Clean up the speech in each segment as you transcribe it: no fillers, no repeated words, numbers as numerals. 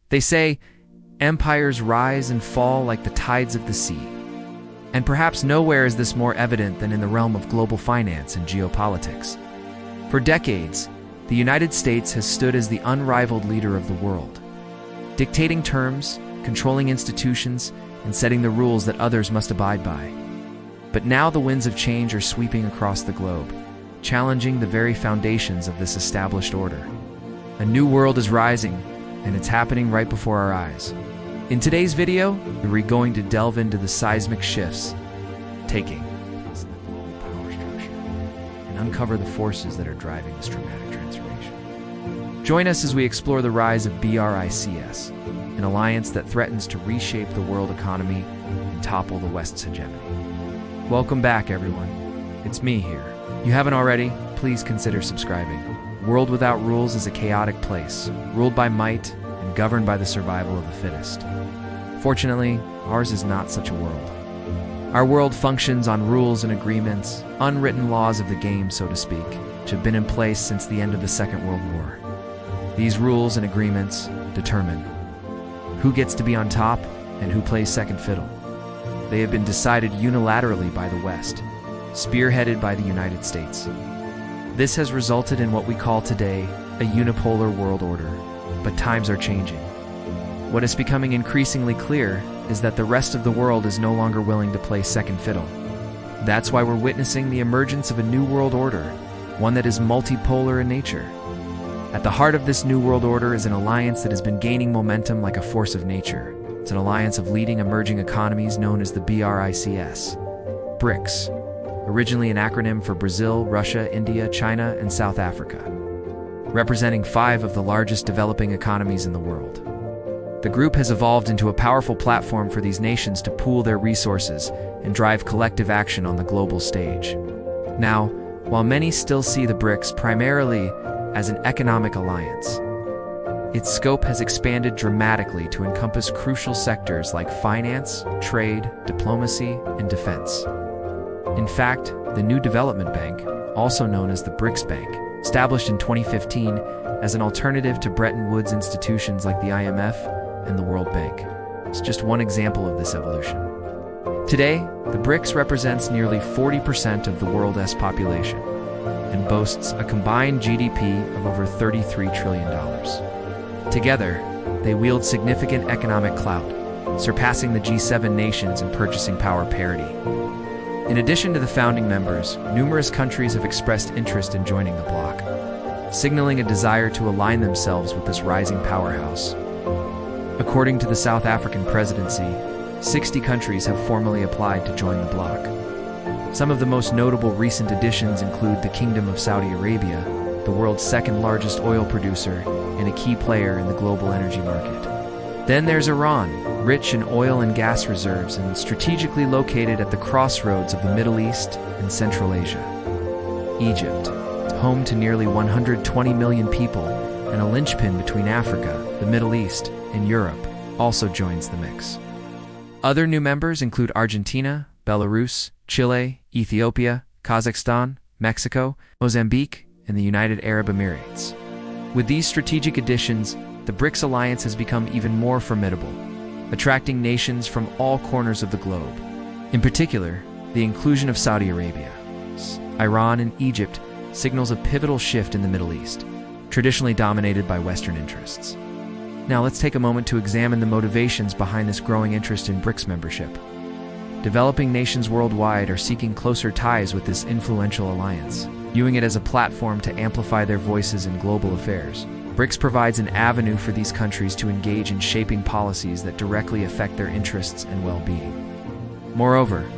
They say, empires rise and fall like the tides of the sea. And perhaps nowhere is this more evident than in the realm of global finance and geopolitics. For decades, the United States has stood as the unrivaled leader of the world, dictating terms, controlling institutions, and setting the rules that others must abide by. But now the winds of change are sweeping across the globe, challenging the very foundations of this established order. A new world is rising, and it's happening right before our eyes. In today's video, we're going to delve into the seismic shifts taking place in the global power structure and uncover the forces that are driving this dramatic transformation. Join us as we explore the rise of BRICS, an alliance that threatens to reshape the world economy and topple the West's hegemony. Welcome back, everyone. It's me here. You haven't already? Please consider subscribing. World without rules is a chaotic place, ruled by might and governed by the survival of the fittest. Fortunately, ours is not such a world. Our world functions on rules and agreements, unwritten laws of the game, so to speak, which have been in place since the end of the Second World War. These rules and agreements determine who gets to be on top and who plays second fiddle. They have been decided unilaterally by the West, spearheaded by the United States. This has resulted in what we call today a unipolar world order, but times are changing. What is becoming increasingly clear is that the rest of the world is no longer willing to play second fiddle. That's why we're witnessing the emergence of a new world order, one that is multipolar in nature. At the heart of this new world order is an alliance that has been gaining momentum like a force of nature. It's an alliance of leading emerging economies known as the BRICS, BRICS, originally an acronym for Brazil, Russia, India, China, and South Africa, representing 5 of the largest developing economies in the world. The group has evolved into a powerful platform for these nations to pool their resources and drive collective action on the global stage. Now, while many still see the BRICS primarily as an economic alliance, its scope has expanded dramatically to encompass crucial sectors like finance, trade, diplomacy, and defense. In fact, the new development bank, also known as the BRICS Bank, established in 2015 as an alternative to Bretton Woods institutions like the IMF and the World Bank, is just one example of this evolution. Today, the BRICS represents nearly 40% of the world's population and boasts a combined GDP of over $33 trillion. Together, they wield significant economic clout, surpassing the G7 nations in purchasing power parity. In addition to the founding members, numerous countries have expressed interest in joining the bloc, signaling a desire to align themselves with this rising powerhouse. According to the South African presidency, 60 countries have formally applied to join the bloc. Some of the most notable recent additions include the Kingdom of Saudi Arabia, the world's second largest oil producer and a key player in the global energy market. Then there's Iran, rich in oil and gas reserves and strategically located at the crossroads of the Middle East and Central Asia. Egypt, home to nearly 120 million people and a linchpin between Africa, the Middle East, and Europe, also joins the mix. Other new members include Argentina, Belarus, Chile, Ethiopia, Kazakhstan, Mexico, Mozambique, and the United Arab Emirates. With these strategic additions, the BRICS alliance has become even more formidable, attracting nations from all corners of the globe. In particular, the inclusion of Saudi Arabia, Iran, and Egypt signals a pivotal shift in the Middle East, traditionally dominated by Western interests. Now let's take a moment to examine the motivations behind this growing interest in BRICS membership. Developing nations worldwide are seeking closer ties with this influential alliance, viewing it as a platform to amplify their voices in global affairs. BRICS provides an avenue for these countries to engage in shaping policies that directly affect their interests and well-being. Moreover,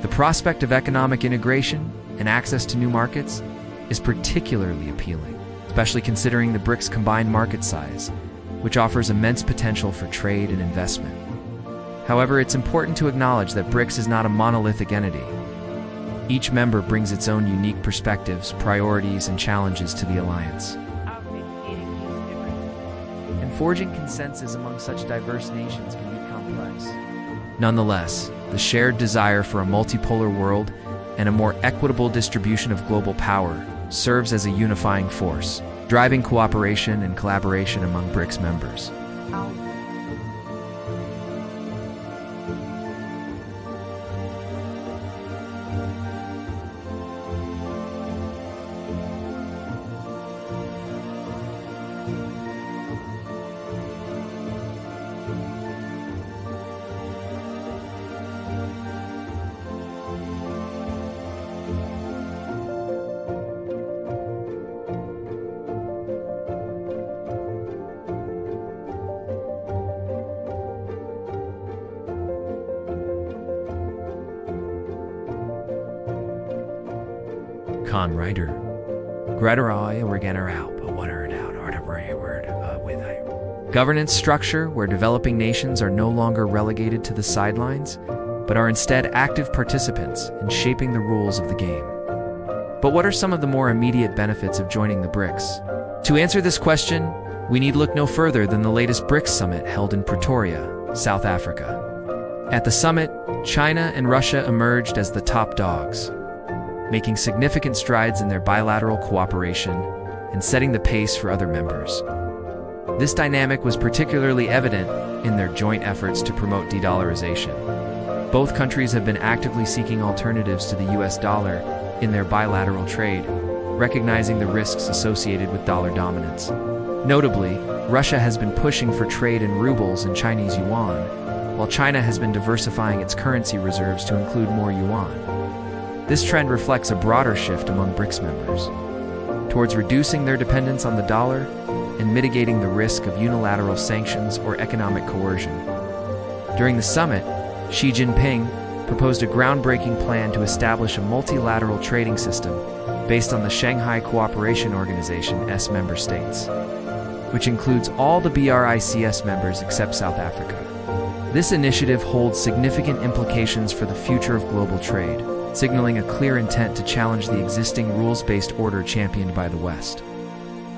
the prospect of economic integration and access to new markets is particularly appealing, especially considering the BRICS' combined market size, which offers immense potential for trade and investment. However, it's important to acknowledge that BRICS is not a monolithic entity. Each member brings its own unique perspectives, priorities, and challenges to the alliance. And forging consensus among such diverse nations can be complex. Nonetheless, the shared desire for a multipolar world and a more equitable distribution of global power serves as a unifying force, driving cooperation and collaboration among BRICS members. Con writer. Governance structure where developing nations are no longer relegated to the sidelines, but are instead active participants in shaping the rules of the game. But what are some of the more immediate benefits of joining the BRICS? To answer this question, we need look no further than the latest BRICS summit held in Pretoria, South Africa. At the summit, China and Russia emerged as the top dogs, making significant strides in their bilateral cooperation and setting the pace for other members. This dynamic was particularly evident in their joint efforts to promote de-dollarization. Both countries have been actively seeking alternatives to the US dollar in their bilateral trade, recognizing the risks associated with dollar dominance. Notably, Russia has been pushing for trade in rubles and Chinese yuan, while China has been diversifying its currency reserves to include more yuan. This trend reflects a broader shift among BRICS members towards reducing their dependence on the dollar and mitigating the risk of unilateral sanctions or economic coercion. During the summit, Xi Jinping proposed a groundbreaking plan to establish a multilateral trading system based on the Shanghai Cooperation Organization's member states, which includes all the BRICS members except South Africa. This initiative holds significant implications for the future of global trade, signaling a clear intent to challenge the existing rules-based order championed by the West.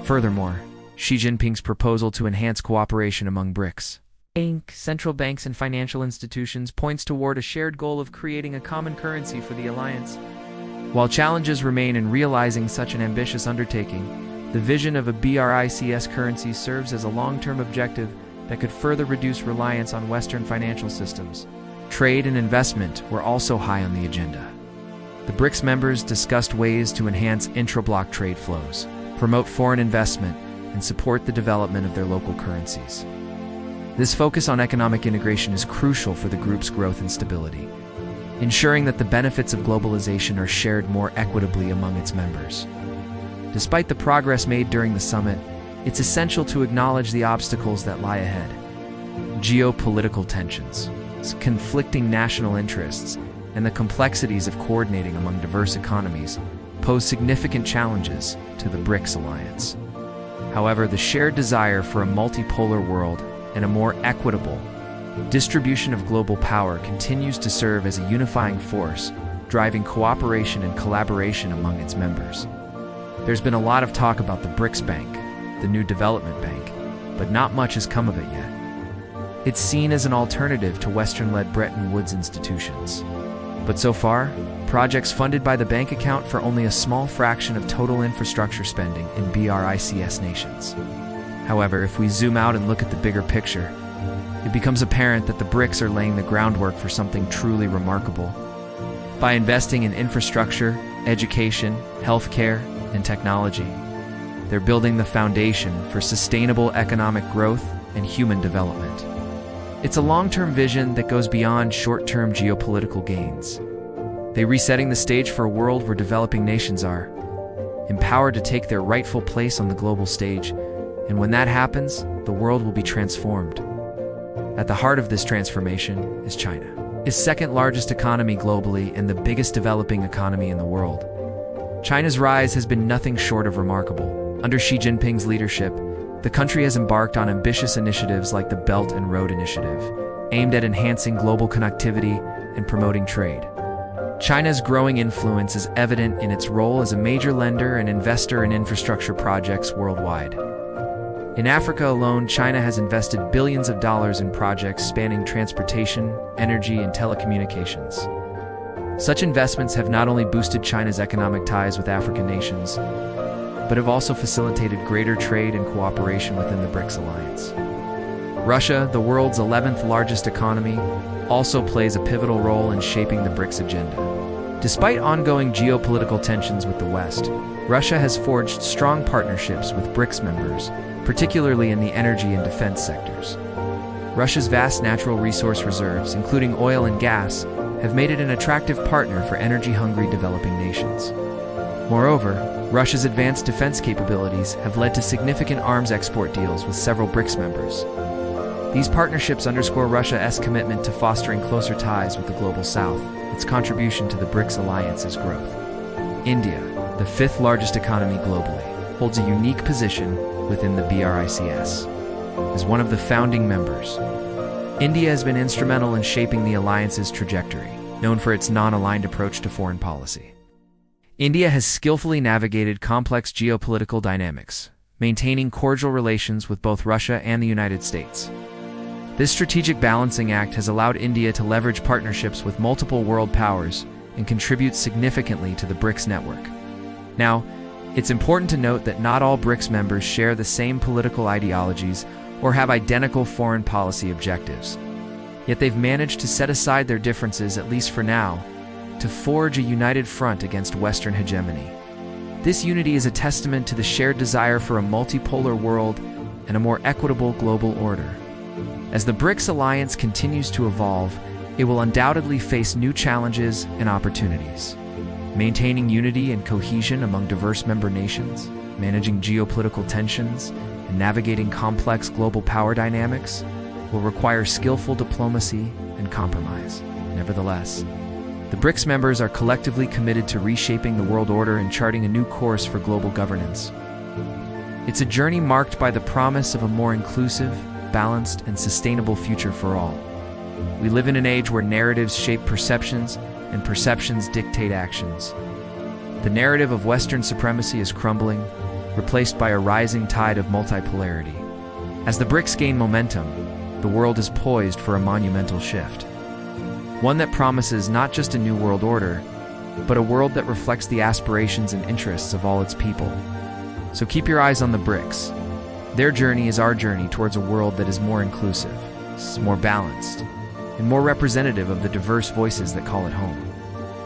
Furthermore, Xi Jinping's proposal to enhance cooperation among BRICS, central banks and financial institutions points toward a shared goal of creating a common currency for the alliance. While challenges remain in realizing such an ambitious undertaking, the vision of a BRICS currency serves as a long-term objective that could further reduce reliance on Western financial systems. Trade and investment were also high on the agenda. The BRICS members discussed ways to enhance intra-bloc trade flows, promote foreign investment, and support the development of their local currencies. This focus on economic integration is crucial for the group's growth and stability, ensuring that the benefits of globalization are shared more equitably among its members. Despite the progress made during the summit, it's essential to acknowledge the obstacles that lie ahead. Geopolitical tensions, conflicting national interests, and the complexities of coordinating among diverse economies pose significant challenges to the BRICS alliance. However, the shared desire for a multipolar world and a more equitable distribution of global power continues to serve as a unifying force, driving cooperation and collaboration among its members. There's been a lot of talk about the BRICS Bank, the new development bank, but not much has come of it yet. It's seen as an alternative to Western-led Bretton Woods institutions. But so far, projects funded by the bank account for only a small fraction of total infrastructure spending in BRICS nations. However, if we zoom out and look at the bigger picture, it becomes apparent that the BRICS are laying the groundwork for something truly remarkable. By investing in infrastructure, education, healthcare, and technology, they're building the foundation for sustainable economic growth and human development. It's a long-term vision that goes beyond short-term geopolitical gains. They're resetting the stage for a world where developing nations are empowered to take their rightful place on the global stage, and when that happens, the world will be transformed. At the heart of this transformation is China. Its second largest economy globally and the biggest developing economy in the world. China's rise has been nothing short of remarkable. Under Xi Jinping's leadership, the country has embarked on ambitious initiatives like the Belt and Road Initiative, aimed at enhancing global connectivity and promoting trade. China's growing influence is evident in its role as a major lender and investor in infrastructure projects worldwide. In Africa alone, China has invested billions of dollars in projects spanning transportation, energy, and telecommunications. Such investments have not only boosted China's economic ties with African nations, but have also facilitated greater trade and cooperation within the BRICS alliance. Russia, the world's 11th largest economy, also plays a pivotal role in shaping the BRICS agenda. Despite ongoing geopolitical tensions with the West, Russia has forged strong partnerships with BRICS members, particularly in the energy and defense sectors. Russia's vast natural resource reserves, including oil and gas, have made it an attractive partner for energy-hungry developing nations. Moreover, Russia's advanced defense capabilities have led to significant arms export deals with several BRICS members. These partnerships underscore Russia's commitment to fostering closer ties with the global South, its contribution to the BRICS alliance's growth. India, the fifth largest economy globally, holds a unique position within the BRICS. As one of the founding members, India has been instrumental in shaping the alliance's trajectory, known for its non-aligned approach to foreign policy. India has skillfully navigated complex geopolitical dynamics, maintaining cordial relations with both Russia and the United States. This strategic balancing act has allowed India to leverage partnerships with multiple world powers and contribute significantly to the BRICS network. Now, it's important to note that not all BRICS members share the same political ideologies or have identical foreign policy objectives. Yet they've managed to set aside their differences, at least for now, to forge a united front against Western hegemony. This unity is a testament to the shared desire for a multipolar world and a more equitable global order. As the BRICS alliance continues to evolve, it will undoubtedly face new challenges and opportunities. Maintaining unity and cohesion among diverse member nations, managing geopolitical tensions, and navigating complex global power dynamics will require skillful diplomacy and compromise. Nevertheless, the BRICS members are collectively committed to reshaping the world order and charting a new course for global governance. It's a journey marked by the promise of a more inclusive, balanced, and sustainable future for all. We live in an age where narratives shape perceptions and perceptions dictate actions. The narrative of Western supremacy is crumbling, replaced by a rising tide of multipolarity. As the BRICS gain momentum, the world is poised for a monumental shift. One that promises not just a new world order, but a world that reflects the aspirations and interests of all its people. So keep your eyes on the BRICS. Their journey is our journey towards a world that is more inclusive, more balanced, and more representative of the diverse voices that call it home.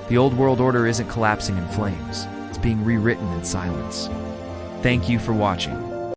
The old world order isn't collapsing in flames, it's being rewritten in silence. Thank you for watching.